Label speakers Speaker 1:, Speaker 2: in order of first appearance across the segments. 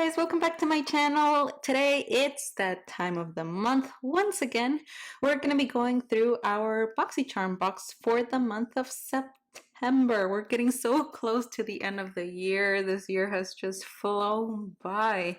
Speaker 1: guys, welcome back to my channel. Today it's that time of the month. Once again, we're going to be going through our Boxycharm box for the month of September. We're getting so close to the end of the year. This year has just flown by.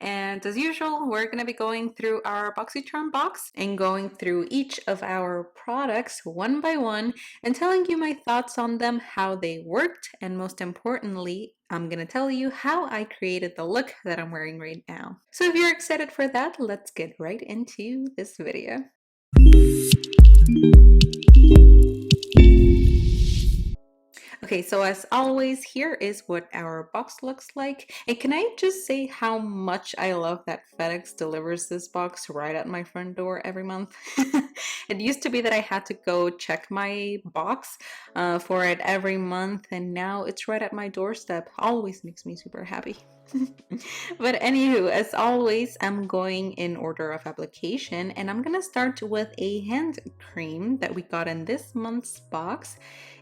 Speaker 1: And as usual, we're going to be going through our Boxycharm box and going through each of our products one by one and telling you my thoughts on them, how they worked, and most importantly, I'm gonna tell you how I created the look that I'm wearing right now. So if you're excited for that, let's get right into this video. Okay, so as always, here is what our box looks like. And can I just say how much I love that FedEx delivers this box right at my front door every month? It used to be that I had to go check my box for it every month, and now it's right at my doorstep. Always makes me super happy. But anywho, as always, I'm going in order of application, and I'm gonna start with a hand cream that we got in this month's box.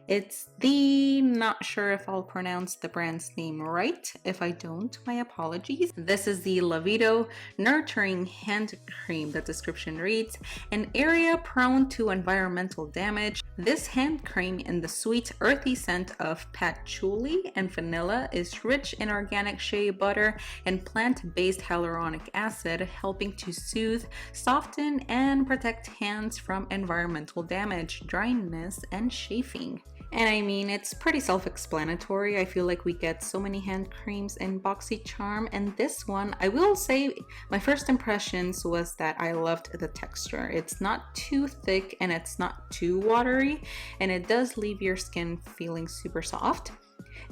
Speaker 1: It's not sure if I'll pronounce the brand's name right. If I don't, my apologies. This is the Lavido Nurturing Hand Cream. The description reads, an area prone to environmental damage. This hand cream in the sweet, earthy scent of patchouli and vanilla is rich in organic shea butter and plant-based hyaluronic acid, helping to soothe, soften, and protect hands from environmental damage, dryness, and chafing. And I mean, it's pretty self-explanatory. I feel like we get so many hand creams in Boxycharm, and this one, I will say, my first impressions was that I loved the texture. It's not too thick and it's not too watery, and it does leave your skin feeling super soft.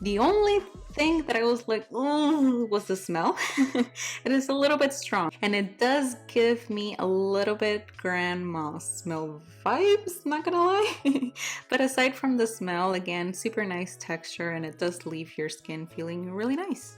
Speaker 1: The only thing that I was like, oh, was the smell. It is a little bit strong, and it does give me a little bit grandma smell vibes, not gonna lie. But aside from the smell, again, super nice texture, and it does leave your skin feeling really nice.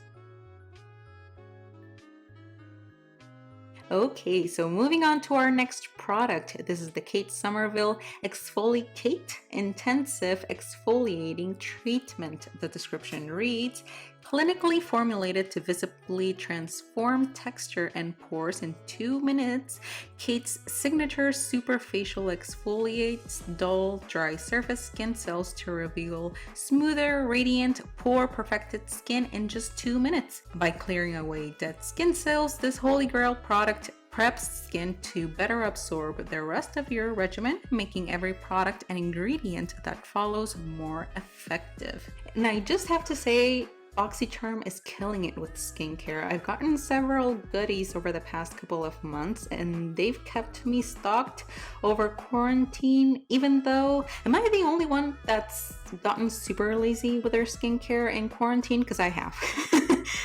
Speaker 1: Okay, so moving on to our next product. This is the Kate Somerville Exfoliate Intensive Exfoliating Treatment. The description reads, clinically formulated to visibly transform texture and pores in 2 minutes, Kate's signature superfacial exfoliates dull, dry surface skin cells to reveal smoother, radiant, pore-perfected skin in just 2 minutes. By clearing away dead skin cells, this holy grail product preps skin to better absorb the rest of your regimen, making every product and ingredient that follows more effective. And I just have to say, Boxycharm is killing it with skincare. I've gotten several goodies over the past couple of months, and they've kept me stocked over quarantine, even though, am I the only one that's gotten super lazy with their skincare in quarantine? Because I have.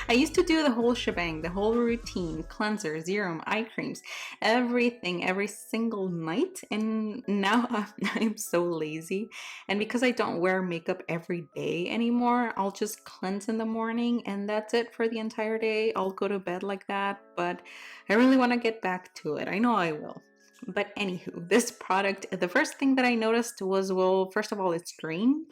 Speaker 1: I used to do the whole shebang, the whole routine, cleanser, serum, eye creams, everything, every single night, and now I'm so lazy. And because I don't wear makeup every day anymore, I'll just cleanse in the morning and that's it for the entire day. I'll go to bed like that, but I really want to get back to it. I know I will. But anywho, this product, the first thing that I noticed was, well, first of all, it's green.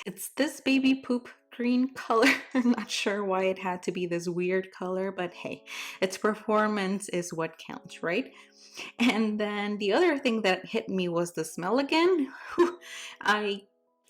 Speaker 1: It's this baby poop green color. I'm not sure why it had to be this weird color, but hey, its performance is what counts, right? And then the other thing that hit me was the smell again.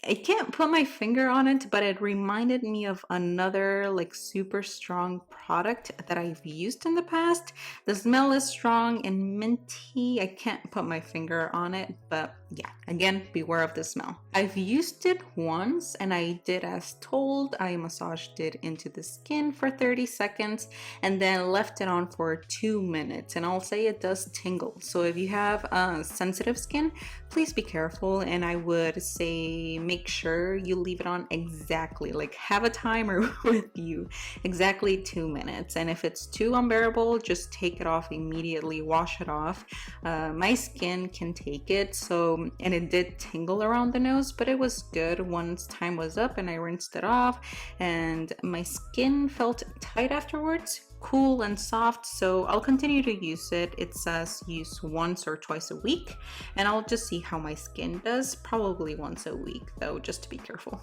Speaker 1: I can't put my finger on it, but it reminded me of another like super strong product that I've used in the past. The smell is strong and minty. I can't put my finger on it, but yeah, again, beware of the smell. I've used it once and I did as told. I massaged it into the skin for 30 seconds and then left it on for 2 minutes. And I'll say it does tingle. So if you have sensitive skin, please be careful. And I would say make sure you leave it on exactly, like have a timer with you, exactly 2 minutes. And if it's too unbearable, just take it off immediately, wash it off. My skin can take it, so, and it did tingle around the nose, but it was good once time was up and I rinsed it off, and my skin felt tight afterwards, cool and soft. So I'll continue to use it. It says use once or twice a week, and I'll just see how my skin does, probably once a week though, just to be careful.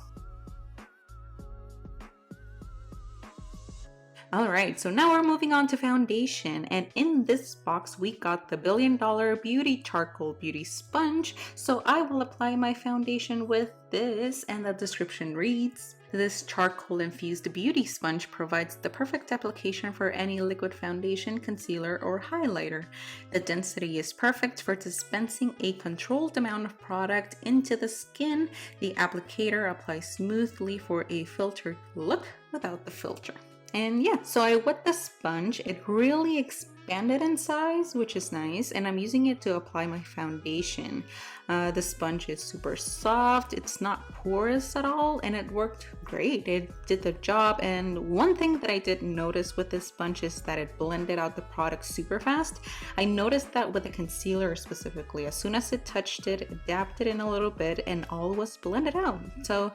Speaker 1: All right, so now we're moving on to foundation, and in this box we got the $1 Billion Beauty Charcoal Beauty Sponge. So I will apply my foundation with this, and the description reads, this charcoal infused beauty sponge provides the perfect application for any liquid foundation, concealer, or highlighter. The density is perfect for dispensing a controlled amount of product into the skin. The applicator applies smoothly for a filtered look without the filter. And yeah, so I wet the sponge. It really expanded in size, which is nice, and I'm using it to apply my foundation. The sponge is super soft, it's not porous at all, and it worked great. It did the job. And one thing that I did notice with this sponge is that it blended out the product super fast. I noticed that with the concealer specifically. As soon as it touched it, it dabbed it in a little bit and all was blended out. So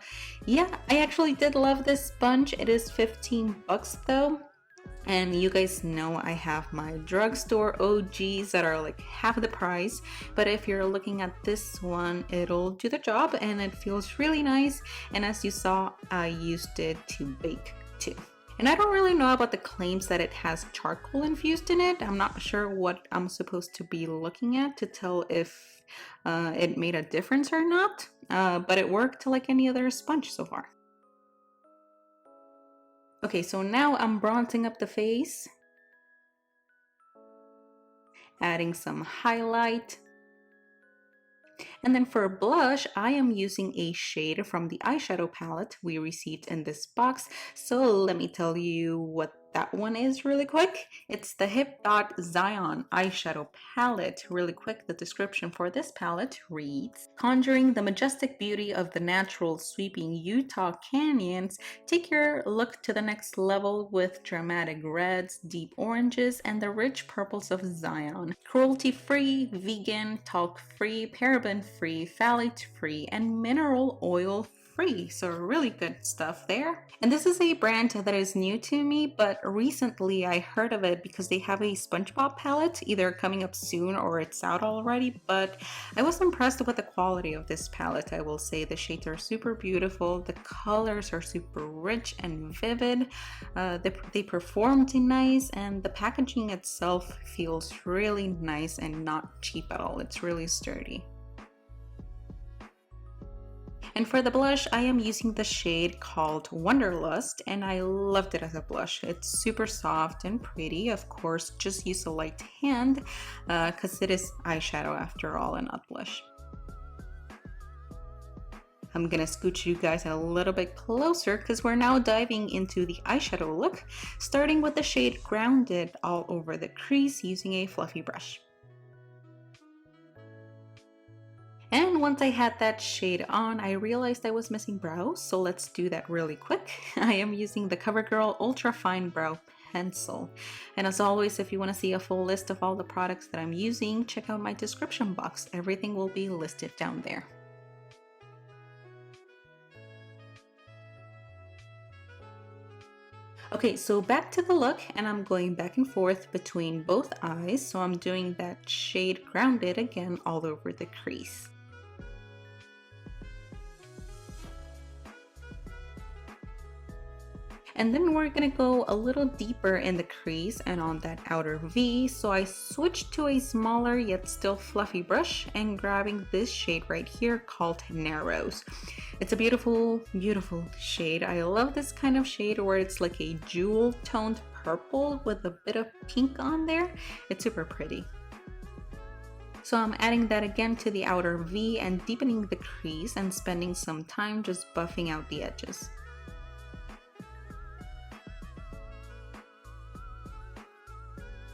Speaker 1: yeah, I actually did love this sponge. It is 15 bucks though. And you guys know I have my drugstore OGs that are like half the price, but if you're looking at this one, it'll do the job and it feels really nice. And as you saw, I used it to bake too. And I don't really know about the claims that it has charcoal infused in it. I'm not sure what I'm supposed to be looking at to tell if it made a difference or not, but it worked like any other sponge so far. Okay, so now I'm bronzing up the face, adding some highlight. And then for blush, I am using a shade from the eyeshadow palette we received in this box. So let me tell you what that one is really quick. It's the Hipdot Zion eyeshadow palette. Really quick, the description for this palette reads, conjuring the majestic beauty of the natural sweeping Utah canyons, take your look to the next level with dramatic reds, deep oranges, and the rich purples of Zion. Cruelty-free, vegan, talc-free, paraben-free, phthalate-free, and mineral oil-free. So really good stuff there. And this is a brand that is new to me, but recently I heard of it because they have a SpongeBob palette, either coming up soon or it's out already. But I was impressed with the quality of this palette. I will say the shades are super beautiful, the colors are super rich and vivid, they performed nice, and the packaging itself feels really nice and not cheap at all. It's really sturdy. And for the blush, I am using the shade called Wonderlust, and I loved it as a blush. It's super soft and pretty. Of course, just use a light hand because it is eyeshadow after all and not blush. I'm gonna scooch you guys a little bit closer because we're now diving into the eyeshadow look, starting with the shade Grounded all over the crease using a fluffy brush. And once I had that shade on, I realized I was missing brows, so let's do that really quick. I am using the Covergirl Ultra Fine Brow Pencil. And as always, if you want to see a full list of all the products that I'm using, check out my description box. Everything will be listed down there. Okay, so back to the look, and I'm going back and forth between both eyes. So I'm doing that shade Grounded again all over the crease. And then we're gonna go a little deeper in the crease and on that outer V. So I switched to a smaller yet still fluffy brush and grabbing this shade right here called Narrows. It's a beautiful, beautiful shade. I love this kind of shade where it's like a jewel toned purple with a bit of pink on there. It's super pretty. So I'm adding that again to the outer V and deepening the crease and spending some time just buffing out the edges.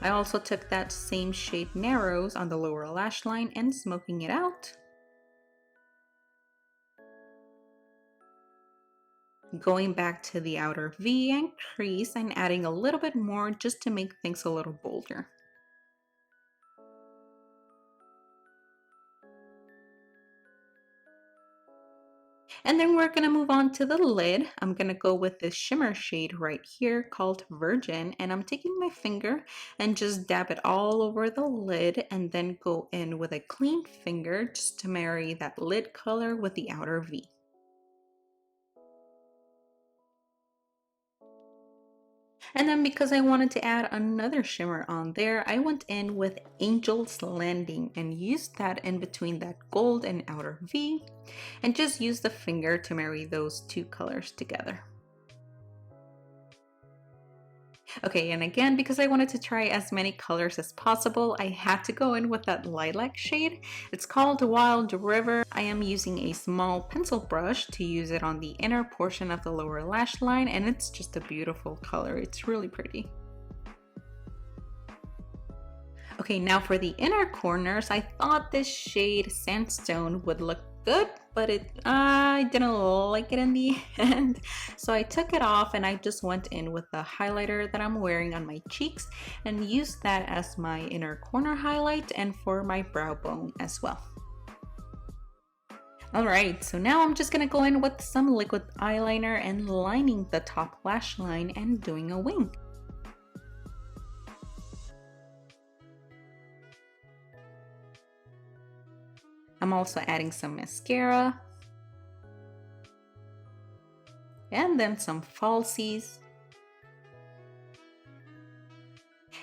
Speaker 1: I also took that same shade Narrows on the lower lash line and smoking it out. Going back to the outer V and crease and adding a little bit more just to make things a little bolder. And then we're gonna move on to the lid. I'm gonna go with this shimmer shade right here called Virgin, and I'm taking my finger and just dab it all over the lid and then go in with a clean finger just to marry that lid color with the outer V. And then because I wanted to add another shimmer on there, I went in with Angel's Landing and used that in between that gold and outer V, and just used the finger to marry those two colors together. Okay, and again, because I wanted to try as many colors as possible, I had to go in with that lilac shade. It's called Wild River. I am using a small pencil brush to use it on the inner portion of the lower lash line, and it's just a beautiful color. It's really pretty. Okay, now for the inner corners, I thought this shade Sandstone would look good, but I didn't like it in the end. So I took it off and I just went in with the highlighter that I'm wearing on my cheeks and used that as my inner corner highlight and for my brow bone as well. Alright, so now I'm just gonna go in with some liquid eyeliner and lining the top lash line and doing a wing. I'm also adding some mascara and then some falsies.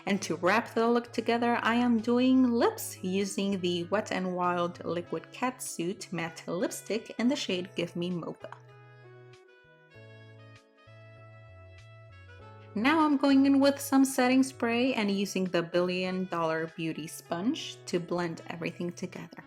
Speaker 1: And to wrap the look together, I am doing lips using the Wet n Wild Liquid Catsuit matte lipstick in the shade Give Me Mocha. Now I'm going in with some setting spray and using the $1 Billion Beauty Sponge to blend everything together.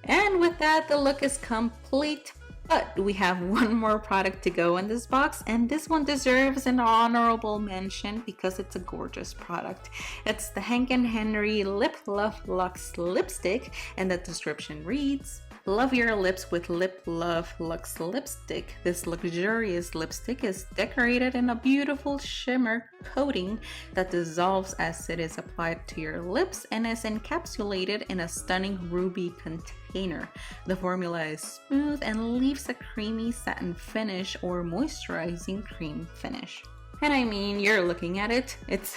Speaker 1: And with that, the look is complete, but we have one more product to go in this box, and this one deserves an honorable mention because it's a gorgeous product. It's the Hank & Henry Lip Love Luxe lipstick, and the description reads, "Love your lips with Lip Love Luxe lipstick. This luxurious lipstick is decorated in a beautiful shimmer coating that dissolves as it is applied to your lips and is encapsulated in a stunning ruby container. The formula is smooth and leaves a creamy satin finish or moisturizing cream finish." And I mean, you're looking at it. It's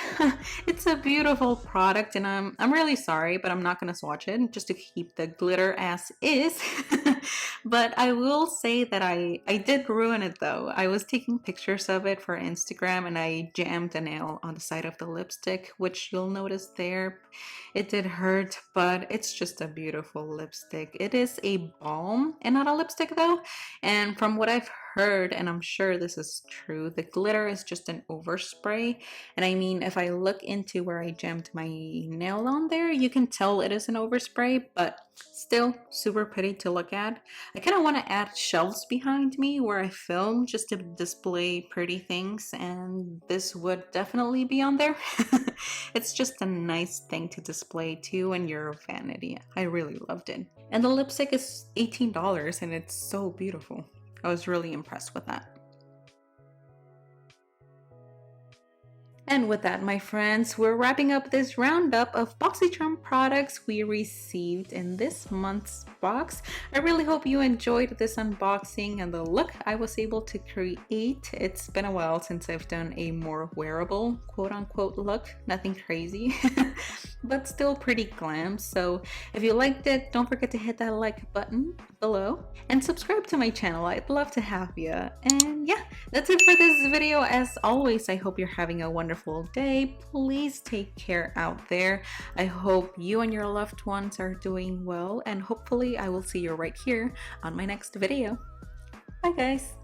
Speaker 1: it's a beautiful product, and I'm really sorry, but I'm not gonna swatch it just to keep the glitter as is. But I will say that I did ruin it though. I was taking pictures of it for Instagram and I jammed a nail on the side of the lipstick, which you'll notice there. It did hurt, but it's just a beautiful lipstick. It is a balm and not a lipstick though. And from what I've heard, and I'm sure this is true, the glitter is just an overspray. And I mean, if I look into where I jammed my nail on there, you can tell it is an overspray, but still super pretty to look at. I kind of want to add shelves behind me where I film just to display pretty things, and this would definitely be on there. It's just a nice thing to display too in your vanity. I really loved it. And the lipstick is $18 and it's so beautiful. I was really impressed with that. And with that, my friends, we're wrapping up this roundup of Boxycharm products we received in this month's box. I really hope you enjoyed this unboxing and the look I was able to create. It's been a while since I've done a more wearable, quote-unquote look. Nothing crazy, but still pretty glam. So if you liked it, don't forget to hit that like button below and subscribe to my channel. I'd love to have you. And yeah, that's it for this video. As always, I hope you're having a wonderful day. Please take care out there. I hope you and your loved ones are doing well, and hopefully I will see you right here on my next video. Bye guys.